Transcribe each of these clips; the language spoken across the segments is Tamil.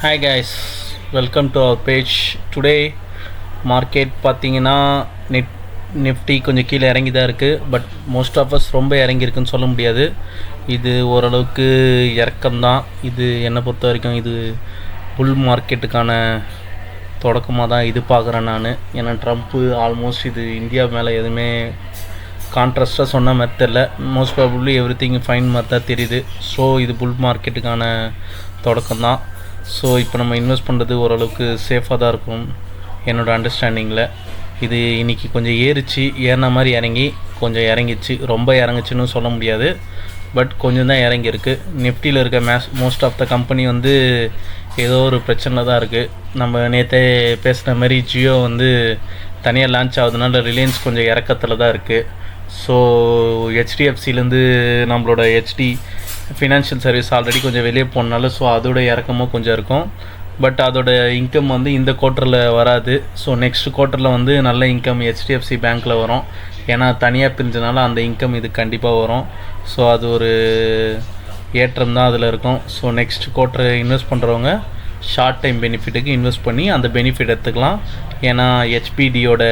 Hi guys, welcome to our page. Today market பார்த்தீங்கன்னா நிஃப்டி கொஞ்சம் கீழே இறங்கி தான் இருக்குது. பட் மோஸ்ட் ஆஃப் அஸ் ரொம்ப இறங்கியிருக்குன்னு சொல்ல முடியாது. இது ஓரளவுக்கு இறக்கம்தான். இது என்னை பொறுத்த வரைக்கும் இது புல் மார்க்கெட்டுக்கான தொடக்கமாக தான் இது பார்க்குறேன் நான். ஏன்னா ட்ரம்ப்பு ஆல்மோஸ்ட் இது இந்தியா மேலே எதுவுமே கான்ட்ராஸ்ட்டாக சொன்ன மாதிரி தெரில. Most probably every thing fine மாதிரி தான் தெரியுது. ஸோ இது புல் மார்க்கெட்டுக்கான தொடக்கம்தான். ஸோ இப்போ நம்ம இன்வெஸ்ட் பண்ணுறது ஓரளவுக்கு சேஃபாக தான் இருக்கும் என்னோடய அண்டர்ஸ்டாண்டிங்கில். இது இன்றைக்கி கொஞ்சம் ஏறின மாதிரி இறங்கி கொஞ்சம் இறங்கிச்சு. ரொம்ப இறங்குச்சுன்னு சொல்ல முடியாது, பட் கொஞ்சம் தான் இறங்கியிருக்கு. நிஃப்டியில் இருக்க மோஸ்ட் ஆஃப் த கம்பெனி வந்து ஏதோ ஒரு பிரச்சனை தான் இருக்குது. நம்ம நேற்றே பேசுகிற மாதிரி ஜியோ வந்து தனியாக லான்ச் ஆகுதுனால ரிலையன்ஸ் கொஞ்சம் இறக்கத்தில் தான் இருக்குது. ஸோ ஹெச்டிஎஃப்சிலேருந்து நம்மளோட ஃபினான்ஷியல் சர்வீஸ் ஆல்ரெடி கொஞ்சம் வெளியே போனால ஸோ அதோட இறக்கமும் கொஞ்சம் இருக்கும். பட் அதோட இன்கம் வந்து இந்த குவார்ட்டரில் வராது. ஸோ நெக்ஸ்ட் குவார்ட்டரில் வந்து நல்ல இன்கம் ஹெச்டிஎஃப்சி பேங்க்கில் வரும். ஏன்னா தனியாக பிரிஞ்சனால அந்த இன்கம் இது கண்டிப்பாக வரும். ஸோ அது ஒரு ஏற்றம் தான் அதில் இருக்கும். ஸோ நெக்ஸ்ட் குவார்ட்டர் இன்வெஸ்ட் பண்ணுறவங்க ஷார்ட் டைம் பெனிஃபிட்டுக்கு இன்வெஸ்ட் பண்ணி அந்த பெனிஃபிட் எடுத்துக்கலாம். ஏன்னா ஹெச்பிடியோட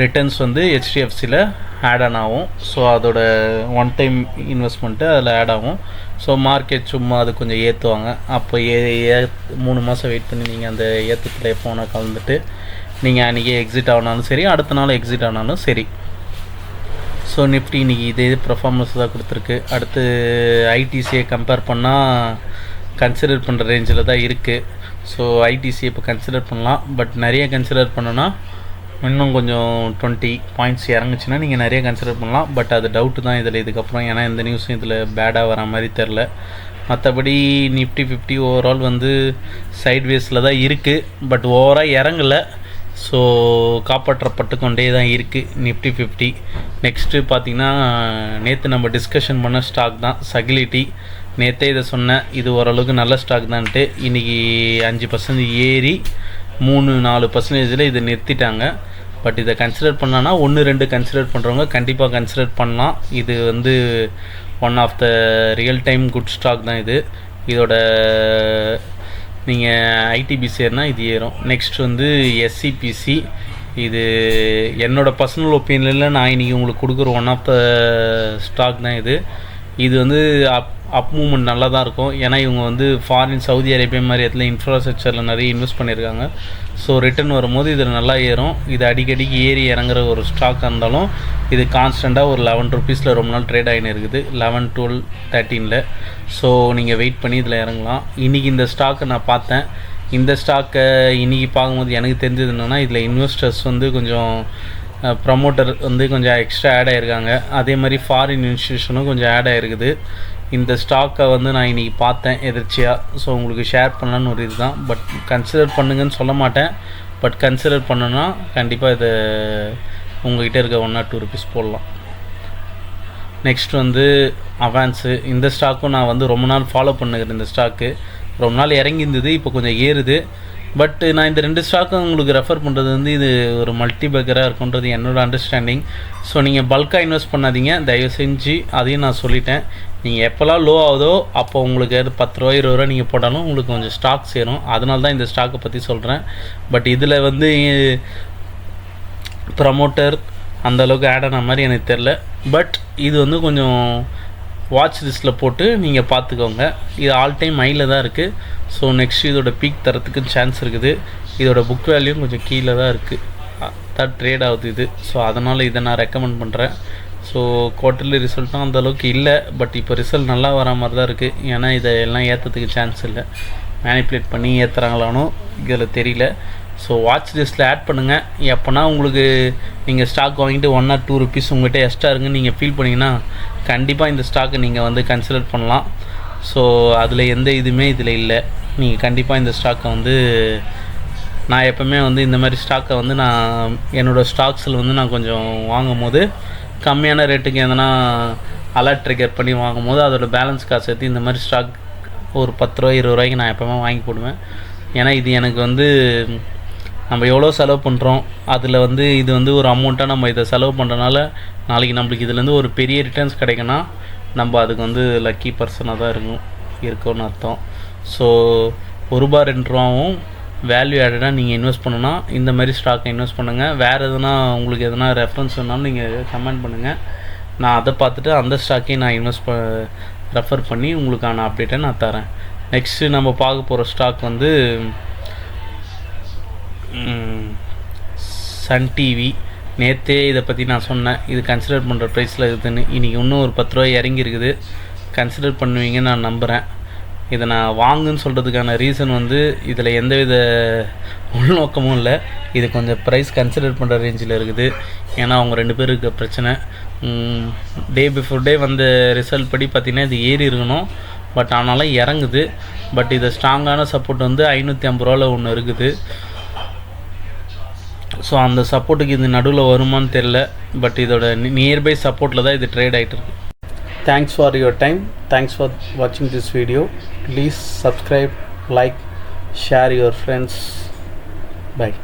ரிட்டர்ன்ஸ் வந்து ஹெச்டிஎஃப்சியில் ஆட் ஆன் ஆகும். ஸோ அதோட ஒன் டைம் இன்வெஸ்ட்மெண்ட்டு அதில் ஆட் ஆகும். ஸோ மார்க்கெட் சும்மா அது கொஞ்சம் ஏற்றுவாங்க. அப்போ 3 மாதம் வெயிட் பண்ணி நீங்கள் அந்த ஏற்றத்தில் எப்போனா கலந்துட்டு நீங்கள் அன்றைக்கி எக்ஸிட் ஆனாலும் சரி, அடுத்த நாள் எக்ஸிட் ஆனாலும் சரி. ஸோ நிஃப்டி இன்றைக்கி இதே பர்ஃபார்மன்ஸ் தான் கொடுத்துருக்கு. அடுத்து ஐடிசியை கம்பேர் பண்ணால் கன்சிடர் பண்ணுற ரேஞ்சில் தான் இருக்குது. ஸோ ஐடிசியை இப்போ கன்சிடர் பண்ணலாம். பட் நிறைய கன்சிடர் பண்ணோன்னா இன்னும் கொஞ்சம் 20 பாயிண்ட்ஸ் இறங்குச்சுன்னா நீங்கள் நிறைய கன்சிடர் பண்ணலாம். பட் அது டவுட்டு தான் இதில் இதுக்கப்புறம். ஏன்னா இந்த நியூஸும் இதில் பேடாக வர மாதிரி தெரில. மற்றபடி நிஃப்டி 50 ஓவரால் வந்து சைட்வேஸில் தான் இருக்குது. பட் ஓவராக இறங்கலை. ஸோ காப்பாற்றப்பட்டு கொண்டே தான் இருக்குது நிஃப்டி 50. நெக்ஸ்ட்டு பார்த்திங்கன்னா நேற்று நம்ம டிஸ்கஷன் பண்ண ஸ்டாக் தான் சகிலிட்டி. நேற்றே இதை சொன்னேன், இது ஓரளவுக்கு நல்ல ஸ்டாக் தான்ட்டு. இன்றைக்கி 5% ஏறி 3-4% இதை நிறுத்திட்டாங்க. பட் இதை கன்சிடர் பண்ணான்னா 1-2 கன்சிடர் பண்ணுறவங்க கண்டிப்பாக கன்சிடர் பண்ணலாம். இது வந்து one of the real time good stock தான் இது. இதோட நீங்கள் ஐடிபிசிஆர்னால் இது ஏறும். நெக்ஸ்ட் வந்து எஸ்சிபிசி. இது என்னோடய பர்சனல் ஒப்பீனியனில் நான் இன்றைக்கி உங்களுக்கு கொடுக்குற ஒன் ஆஃப் த ஸ்டாக் தான் இது. இது வந்து அப் மூவ்மெண்ட் நல்லா தான் இருக்கும். ஏன்னா இவங்க வந்து ஃபாரின் சவுதி அரேபியா மாதிரி இடத்துல இன்ஃப்ராஸ்ட்ரக்சரில் நிறைய இன்வெஸ்ட் பண்ணியிருக்காங்க. ஸோ ரிட்டர்ன் வரும்போது இதில் நல்லா ஏறும். இது அடிக்கடிக்கு ஏறி இறங்குற ஒரு ஸ்டாக்காக இருந்தாலும் இது கான்ஸ்டண்ட்டாக ஒரு 11 ருபீஸில் ரொம்ப நாள் ட்ரேட் ஆகின்னு இருக்குது, 11, 12, 13. ஸோ நீங்கள் வெயிட் பண்ணி இதில் இறங்கலாம். இன்றைக்கி இந்த ஸ்டாக்கை நான் பார்த்தேன். இந்த ஸ்டாக்கை இன்றைக்கி பார்க்கும்போது எனக்கு தெரிஞ்சது என்னென்னா இதில் இன்வெஸ்டர்ஸ் வந்து கொஞ்சம் ப்ரமோட்டர் வந்து கொஞ்சம் எக்ஸ்ட்ரா ஆட் ஆகிருக்காங்க. அதே மாதிரி ஃபாரின் இன்ஸ்டியூஷனும் கொஞ்சம் ஆட் ஆகிருக்குது. இந்த ஸ்டாக்கை வந்து நான் இன்றைக்கி பார்த்தேன் எதிர்ச்சியாக. ஸோ உங்களுக்கு ஷேர் பண்ணலான்னு ஒரு இது தான். பட் கன்சிடர் பண்ணுங்கன்னு சொல்ல மாட்டேன். பட் கன்சிடர் பண்ணோன்னா கண்டிப்பாக இதை உங்கள்கிட்ட இருக்க 1 or 2 ருபீஸ் போடலாம். நெக்ஸ்ட் வந்து அவான்ஸு. இந்த ஸ்டாக்கும் நான் வந்து ரொம்ப நாள் ஃபாலோ பண்ணுகிறேன். இந்த ஸ்டாக்கு ரொம்ப நாள் இறங்கி இருந்தது, இப்போ கொஞ்சம் ஏறுது. பட் நான் இந்த 2 ஸ்டாக்கும் உங்களுக்கு ரெஃபர் பண்ணுறது வந்து இது ஒரு மல்டி பேக்கராக இருக்குன்றது என்னோடய அண்டர்ஸ்டாண்டிங். ஸோ நீங்கள் பல்காக இன்வெஸ்ட் பண்ணாதீங்க தயவு செஞ்சு. அதையும் நான் சொல்லிட்டேன். நீங்கள் எப்போல்லாம் லோ ஆகுதோ அப்போ உங்களுக்கு 10 ரூபா 20 ரூபா நீங்கள் போட்டாலும் உங்களுக்கு கொஞ்சம் ஸ்டாக் சேரும். அதனால தான் இந்த ஸ்டாக்கை பற்றி சொல்கிறேன். பட் இதில் வந்து ப்ரமோட்டர் அந்தளவுக்கு ஆட் ஆன மாதிரி எனக்கு தெரில. பட் இது வந்து கொஞ்சம் வாட்ச் லிஸ்ட்டில் போட்டு நீங்கள் பார்த்துக்கோங்க. இது ஆல் டைம் ஹையில் தான் இருக்குது. ஸோ நெக்ஸ்ட் இதோட பீக் தரத்துக்கு சான்ஸ் இருக்குது. இதோட புக் வேல்யூ கொஞ்சம் கீழே தான் இருக்குது, தான் ட்ரேட் ஆகுது இது. ஸோ அதனால் இதை நான் ரெக்கமெண்ட் பண்ணுறேன். ஸோ குவார்ட்டர்லி ரிசல்ட்டும் அந்தளவுக்கு இல்லை. பட் இப்போ ரிசல்ட் நல்லா வர மாதிரி தான் இருக்குது. ஏன்னா இதை எல்லாம் ஏற்றத்துக்கு சான்ஸ் இல்லை. மேனிப்புலேட் பண்ணி ஏற்றுறாங்களானோ இதில் தெரியல. ஸோ வாட்ச் லிஸ்ட்டில் ஆட் பண்ணுங்கள். எப்போனா உங்களுக்கு நீங்கள் ஸ்டாக் வாங்கிட்டு 1 or 2 ருபீஸ் உங்கள்கிட்ட எக்ஸ்ட்ரா இருக்குன்னு நீங்கள் ஃபீல் பண்ணிங்கன்னா கண்டிப்பாக இந்த ஸ்டாக்கை நீங்கள் வந்து கன்சிடர் பண்ணலாம். ஸோ அதில் எந்த இதுவுமே இதில் இல்லை. நீங்கள் கண்டிப்பாக இந்த ஸ்டாக்கை வந்து நான் எப்போவுமே வந்து இந்த மாதிரி ஸ்டாக்கை வந்து நான் என்னோடய ஸ்டாக்ஸில் வந்து நான் கொஞ்சம் வாங்கும் போது கம்மியான ரேட்டுக்கு எதனா அலர்ட் ட்ரிகர் பண்ணி வாங்கும் போது அதோட பேலன்ஸ் காசு சேர்த்து இந்த மாதிரி ஸ்டாக் ஒரு 10 ரூபா 20 ரூபாய்க்கு நான் எப்போவுமே வாங்கி போடுவேன். ஏன்னா இது எனக்கு வந்து நம்ம எவ்வளோ செலவு பண்ணுறோம் அதில் வந்து இது வந்து ஒரு அமௌண்ட்டாக நம்ம இதை செலவு பண்ணுறனால நாளைக்கு நம்மளுக்கு இதுலேருந்து ஒரு பெரிய ரிட்டர்ன்ஸ் கிடைக்குன்னா நம்ம அதுக்கு வந்து லக்கி பர்சனாக தான் இருக்கும்னு அர்த்தம். ஸோ ரூபா 2 ரூபாவும் வேல்யூ ஆடடாக நீங்கள் இன்வெஸ்ட் பண்ணுன்னா இந்த மாதிரி ஸ்டாக்கை இன்வெஸ்ட் பண்ணுங்கள். வேறு எதுனா உங்களுக்கு எதனா ரெஃபரன்ஸ் வேணாலும் நீங்கள் கமெண்ட் பண்ணுங்கள். நான் அதை பார்த்துட்டு அந்த ஸ்டாக்கையும் நான் ரெஃபர் பண்ணி உங்களுக்கான அப்டேட்டை நான் தரேன். நெக்ஸ்ட்டு நம்ம பார்க்க போகிற ஸ்டாக் வந்து சன் டிவி. நேற்றே இதை பற்றி நான் சொன்னேன், இது கன்சிடர் பண்ணுற ப்ரைஸில் இருக்குதுன்னு. இன்றைக்கி இன்னும் ஒரு 10 ரூபா இறங்கி இருக்குது. கன்சிடர் பண்ணுவீங்கன்னு நான் நம்புகிறேன். இதை நான் வாங்குன்னு சொல்கிறதுக்கான ரீசன் வந்து இதில் எந்தவித உள்நோக்கமும் இல்லை. இது கொஞ்சம் ப்ரைஸ் கன்சிடர் பண்ணுற ரேஞ்சில் இருக்குது. ஏன்னா அவங்க 2 பேருக்கு பிரச்சனை. டே பிஃபோர் டே வந்த ரிசல்ட் படி பார்த்திங்கன்னா இது ஏறி இருக்கணும், பட் ஆனாலும் இறங்குது. பட் இது ஸ்ட்ராங்கான சப்போர்ட் வந்து 550 ரூபாவில் ஒன்று இருக்குது. ஸோ அந்த சப்போர்ட்டுக்கு இது நடுவில் வருமானு தெரில. பட் இதோட நியர்பை சப்போர்ட்டில் தான் இது ட்ரேட் ஆகிட்டு இருக்கு. Thanks for your time. Thanks for watching this video. Please subscribe, like, share your friends. Bye.